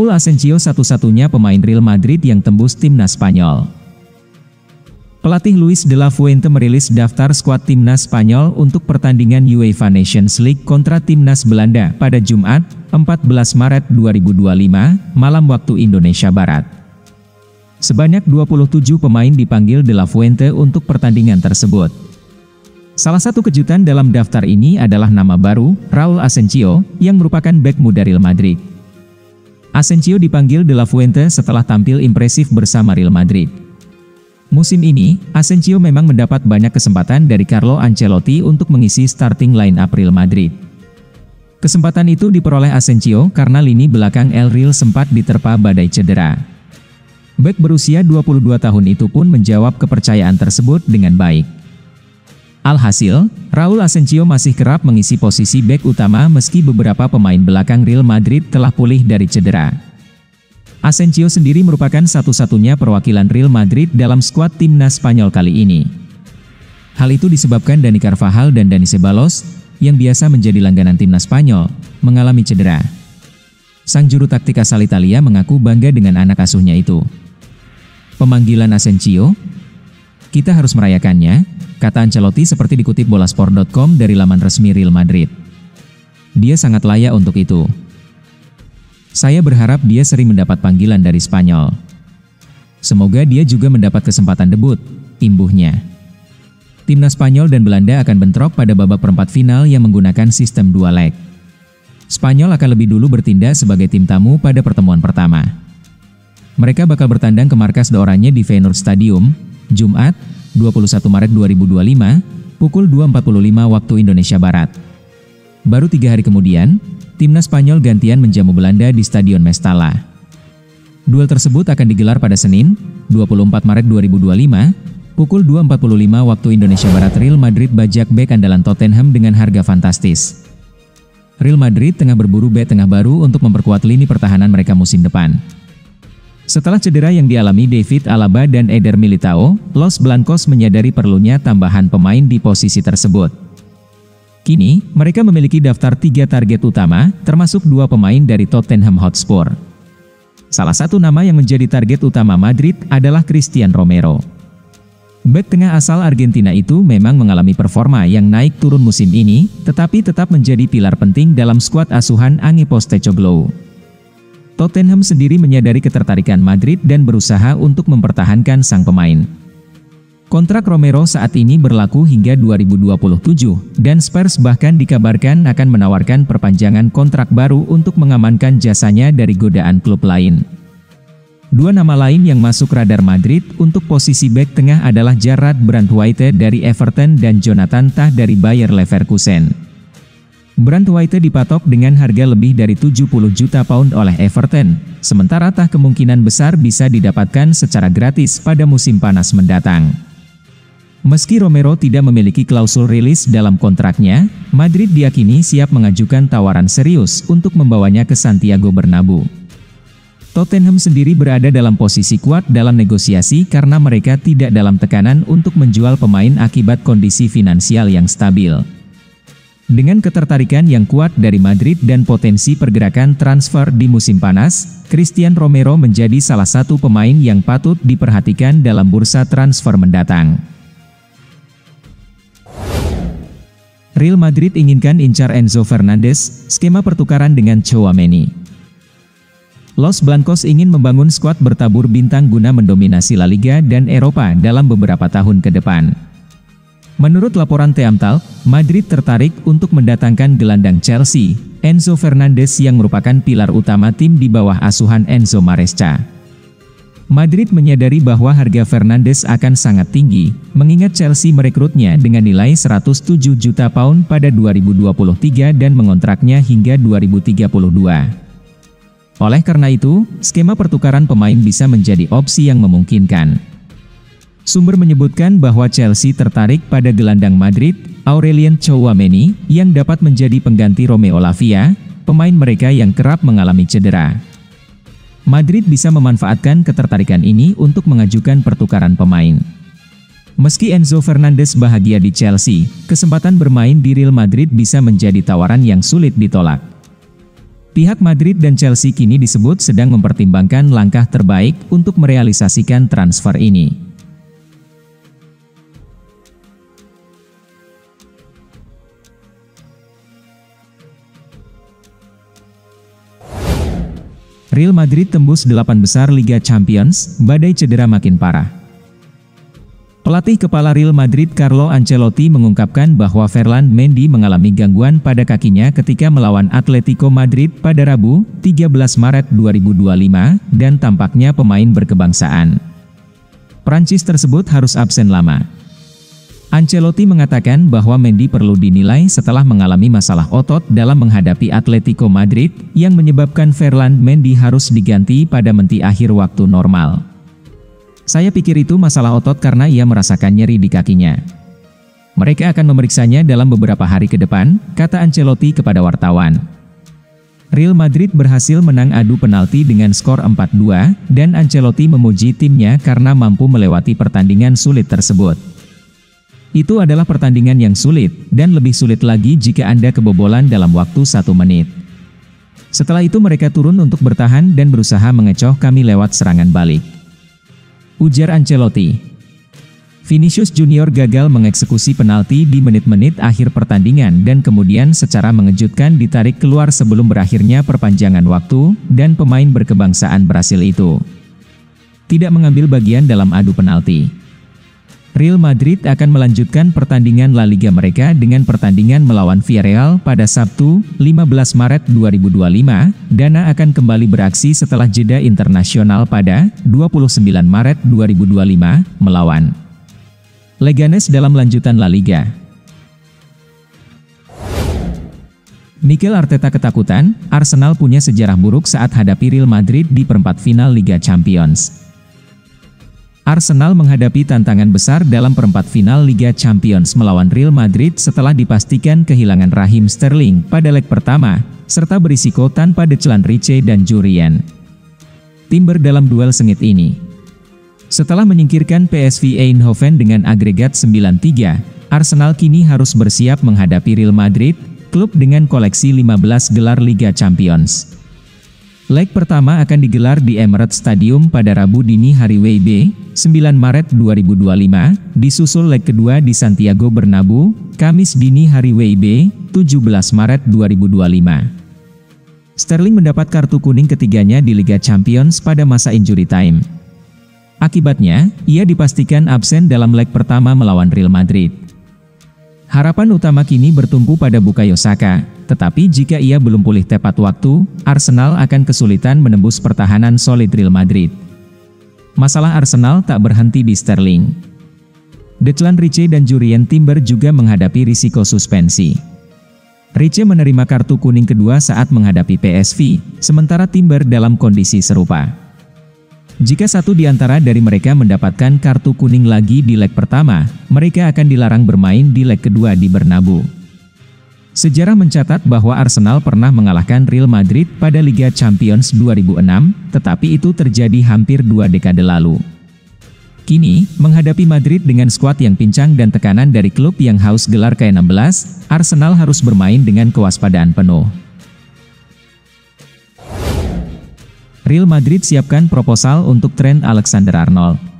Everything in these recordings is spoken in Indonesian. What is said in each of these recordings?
Raul Asensio satu-satunya pemain Real Madrid yang tembus timnas Spanyol. Pelatih Luis de la Fuente merilis daftar skuad timnas Spanyol untuk pertandingan UEFA Nations League kontra timnas Belanda pada Jumat, 14 Maret 2025, malam waktu Indonesia Barat. Sebanyak 27 pemain dipanggil de la Fuente untuk pertandingan tersebut. Salah satu kejutan dalam daftar ini adalah nama baru, Raul Asensio, yang merupakan bek muda Real Madrid. Asensio dipanggil de la Fuente setelah tampil impresif bersama Real Madrid. Musim ini, Asensio memang mendapat banyak kesempatan dari Carlo Ancelotti untuk mengisi starting line-up Real Madrid. Kesempatan itu diperoleh Asensio karena lini belakang El Real sempat diterpa badai cedera. Bek berusia 22 tahun itu pun menjawab kepercayaan tersebut dengan baik. Alhasil, Raul Asensio masih kerap mengisi posisi bek utama meski beberapa pemain belakang Real Madrid telah pulih dari cedera. Asensio sendiri merupakan satu-satunya perwakilan Real Madrid dalam skuad timnas Spanyol kali ini. Hal itu disebabkan Dani Carvajal dan Dani Ceballos, yang biasa menjadi langganan timnas Spanyol, mengalami cedera. Sang juru taktik asal Italia mengaku bangga dengan anak asuhnya itu. Pemanggilan Asensio, "Kita harus merayakannya," kata Ancelotti seperti dikutip bolasport.com dari laman resmi Real Madrid. "Dia sangat layak untuk itu. Saya berharap dia sering mendapat panggilan dari Spanyol. Semoga dia juga mendapat kesempatan debut," imbuhnya. Timnas Spanyol dan Belanda akan bentrok pada babak perempat final yang menggunakan sistem 2 leg. Spanyol akan lebih dulu bertindak sebagai tim tamu pada pertemuan pertama. Mereka bakal bertandang ke markas de Oranje di Feyenoord Stadium, Jumat, 21 Maret 2025, pukul 2.45 waktu Indonesia Barat. Baru 3 hari kemudian, timnas Spanyol gantian menjamu Belanda di Stadion Mestalla. Duel tersebut akan digelar pada Senin, 24 Maret 2025, pukul 2.45 waktu Indonesia Barat. Real Madrid bajak bek andalan Tottenham dengan harga fantastis. Real Madrid tengah berburu bek tengah baru untuk memperkuat lini pertahanan mereka musim depan. Setelah cedera yang dialami David Alaba dan Eder Militao, Los Blancos menyadari perlunya tambahan pemain di posisi tersebut. Kini, mereka memiliki daftar 3 target utama, termasuk 2 pemain dari Tottenham Hotspur. Salah satu nama yang menjadi target utama Madrid adalah Christian Romero. Bek tengah asal Argentina itu memang mengalami performa yang naik turun musim ini, tetapi tetap menjadi pilar penting dalam skuad asuhan Ange Postecoglou. Tottenham sendiri menyadari ketertarikan Madrid dan berusaha untuk mempertahankan sang pemain. Kontrak Romero saat ini berlaku hingga 2027, dan Spurs bahkan dikabarkan akan menawarkan perpanjangan kontrak baru untuk mengamankan jasanya dari godaan klub lain. 2 nama lain yang masuk radar Madrid untuk posisi bek tengah adalah Jarrad Branthwaite dari Everton dan Jonathan Tah dari Bayer Leverkusen. Branthwaite dipatok dengan harga lebih dari 70 juta pound oleh Everton, sementara Tah kemungkinan besar bisa didapatkan secara gratis pada musim panas mendatang. Meski Romero tidak memiliki klausul rilis dalam kontraknya, Madrid diyakini siap mengajukan tawaran serius untuk membawanya ke Santiago Bernabeu. Tottenham sendiri berada dalam posisi kuat dalam negosiasi karena mereka tidak dalam tekanan untuk menjual pemain akibat kondisi finansial yang stabil. Dengan ketertarikan yang kuat dari Madrid dan potensi pergerakan transfer di musim panas, Christian Romero menjadi salah satu pemain yang patut diperhatikan dalam bursa transfer mendatang. Real Madrid inginkan incar Enzo Fernandez, skema pertukaran dengan Tchouaméni. Los Blancos ingin membangun skuad bertabur bintang guna mendominasi La Liga dan Eropa dalam beberapa tahun ke depan. Menurut laporan Teamtalk, Madrid tertarik untuk mendatangkan gelandang Chelsea, Enzo Fernandez yang merupakan pilar utama tim di bawah asuhan Enzo Maresca. Madrid menyadari bahwa harga Fernandes akan sangat tinggi, mengingat Chelsea merekrutnya dengan nilai 107 juta pound pada 2023 dan mengontraknya hingga 2032. Oleh karena itu, skema pertukaran pemain bisa menjadi opsi yang memungkinkan. Sumber menyebutkan bahwa Chelsea tertarik pada gelandang Madrid, Aurelien Tchouaméni, yang dapat menjadi pengganti Romeo Lavia, pemain mereka yang kerap mengalami cedera. Madrid bisa memanfaatkan ketertarikan ini untuk mengajukan pertukaran pemain. Meski Enzo Fernandez bahagia di Chelsea, kesempatan bermain di Real Madrid bisa menjadi tawaran yang sulit ditolak. Pihak Madrid dan Chelsea kini disebut sedang mempertimbangkan langkah terbaik untuk merealisasikan transfer ini. Real Madrid tembus 8 besar Liga Champions, badai cedera makin parah. Pelatih kepala Real Madrid Carlo Ancelotti mengungkapkan bahwa Ferland Mendy mengalami gangguan pada kakinya ketika melawan Atletico Madrid pada Rabu, 13 Maret 2025, dan tampaknya pemain berkebangsaan Prancis tersebut harus absen lama. Ancelotti mengatakan bahwa Mendy perlu dinilai setelah mengalami masalah otot dalam menghadapi Atletico Madrid, yang menyebabkan Ferland Mendy harus diganti pada menit akhir waktu normal. Saya pikir itu masalah otot karena ia merasakan nyeri di kakinya. Mereka akan memeriksanya dalam beberapa hari ke depan, kata Ancelotti kepada wartawan. Real Madrid berhasil menang adu penalti dengan skor 4-2, dan Ancelotti memuji timnya karena mampu melewati pertandingan sulit tersebut. Itu adalah pertandingan yang sulit, dan lebih sulit lagi jika Anda kebobolan dalam waktu 1 menit. Setelah itu mereka turun untuk bertahan dan berusaha mengecoh kami lewat serangan balik, ujar Ancelotti. Vinicius Junior gagal mengeksekusi penalti di menit-menit akhir pertandingan dan kemudian secara mengejutkan ditarik keluar sebelum berakhirnya perpanjangan waktu, dan pemain berkebangsaan Brasil itu tidak mengambil bagian dalam adu penalti. Real Madrid akan melanjutkan pertandingan La Liga mereka dengan pertandingan melawan Villarreal pada Sabtu, 15 Maret 2025, dan akan kembali beraksi setelah jeda internasional pada 29 Maret 2025 melawan Leganes dalam lanjutan La Liga. Mikel Arteta ketakutan, Arsenal punya sejarah buruk saat hadapi Real Madrid di perempat final Liga Champions. Arsenal menghadapi tantangan besar dalam perempat final Liga Champions melawan Real Madrid setelah dipastikan kehilangan Raheem Sterling pada leg pertama, serta berisiko tanpa Declan Rice dan Jurrien Timber dalam duel sengit ini. Setelah menyingkirkan PSV Eindhoven dengan agregat 9-3, Arsenal kini harus bersiap menghadapi Real Madrid, klub dengan koleksi 15 gelar Liga Champions. Leg pertama akan digelar di Emirates Stadium pada Rabu dini hari WIB, 9 Maret 2025, disusul leg kedua di Santiago Bernabeu, Kamis dini hari WIB, 17 Maret 2025. Sterling mendapat kartu kuning ketiganya di Liga Champions pada masa injury time. Akibatnya, ia dipastikan absen dalam leg pertama melawan Real Madrid. Harapan utama kini bertumpu pada Bukayo Saka, tetapi jika ia belum pulih tepat waktu, Arsenal akan kesulitan menembus pertahanan solid Real Madrid. Masalah Arsenal tak berhenti di Sterling. Declan Rice dan Jurrien Timber juga menghadapi risiko suspensi. Rice menerima kartu kuning kedua saat menghadapi PSV, sementara Timber dalam kondisi serupa. Jika satu di antara dari mereka mendapatkan kartu kuning lagi di leg pertama, mereka akan dilarang bermain di leg kedua di Bernabeu. Sejarah mencatat bahwa Arsenal pernah mengalahkan Real Madrid pada Liga Champions 2006, tetapi itu terjadi hampir 2 dekade lalu. Kini, menghadapi Madrid dengan skuad yang pincang dan tekanan dari klub yang haus gelar ke-16, Arsenal harus bermain dengan kewaspadaan penuh. Real Madrid siapkan proposal untuk Trent Alexander-Arnold.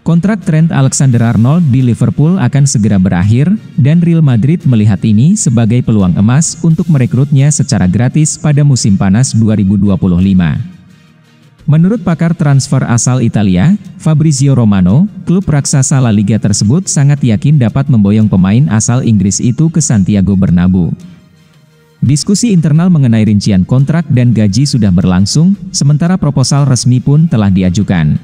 Kontrak Trent Alexander-Arnold di Liverpool akan segera berakhir, dan Real Madrid melihat ini sebagai peluang emas untuk merekrutnya secara gratis pada musim panas 2025. Menurut pakar transfer asal Italia, Fabrizio Romano, klub raksasa La Liga tersebut sangat yakin dapat memboyong pemain asal Inggris itu ke Santiago Bernabeu. Diskusi internal mengenai rincian kontrak dan gaji sudah berlangsung, sementara proposal resmi pun telah diajukan.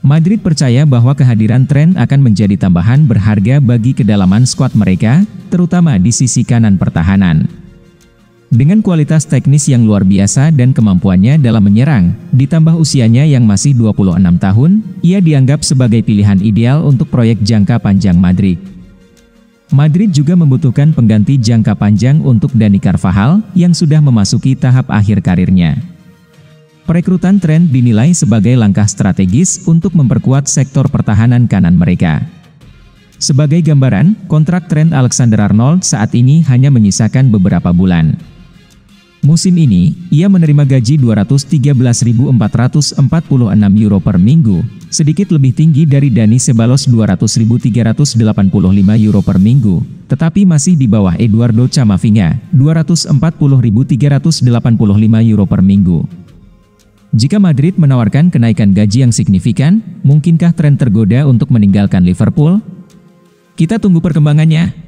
Madrid percaya bahwa kehadiran Trent akan menjadi tambahan berharga bagi kedalaman skuad mereka, terutama di sisi kanan pertahanan. Dengan kualitas teknis yang luar biasa dan kemampuannya dalam menyerang, ditambah usianya yang masih 26 tahun, ia dianggap sebagai pilihan ideal untuk proyek jangka panjang Madrid. Madrid juga membutuhkan pengganti jangka panjang untuk Dani Carvajal, yang sudah memasuki tahap akhir karirnya. Perekrutan Trent dinilai sebagai langkah strategis untuk memperkuat sektor pertahanan kanan mereka. Sebagai gambaran, kontrak Trent Alexander-Arnold saat ini hanya menyisakan beberapa bulan. Musim ini, ia menerima gaji €213.446 per minggu, sedikit lebih tinggi dari Dani Ceballos €200.385 per minggu, tetapi masih di bawah Eduardo Camavinga, €240.385 per minggu. Jika Madrid menawarkan kenaikan gaji yang signifikan, mungkinkah Trent tergoda untuk meninggalkan Liverpool? Kita tunggu perkembangannya.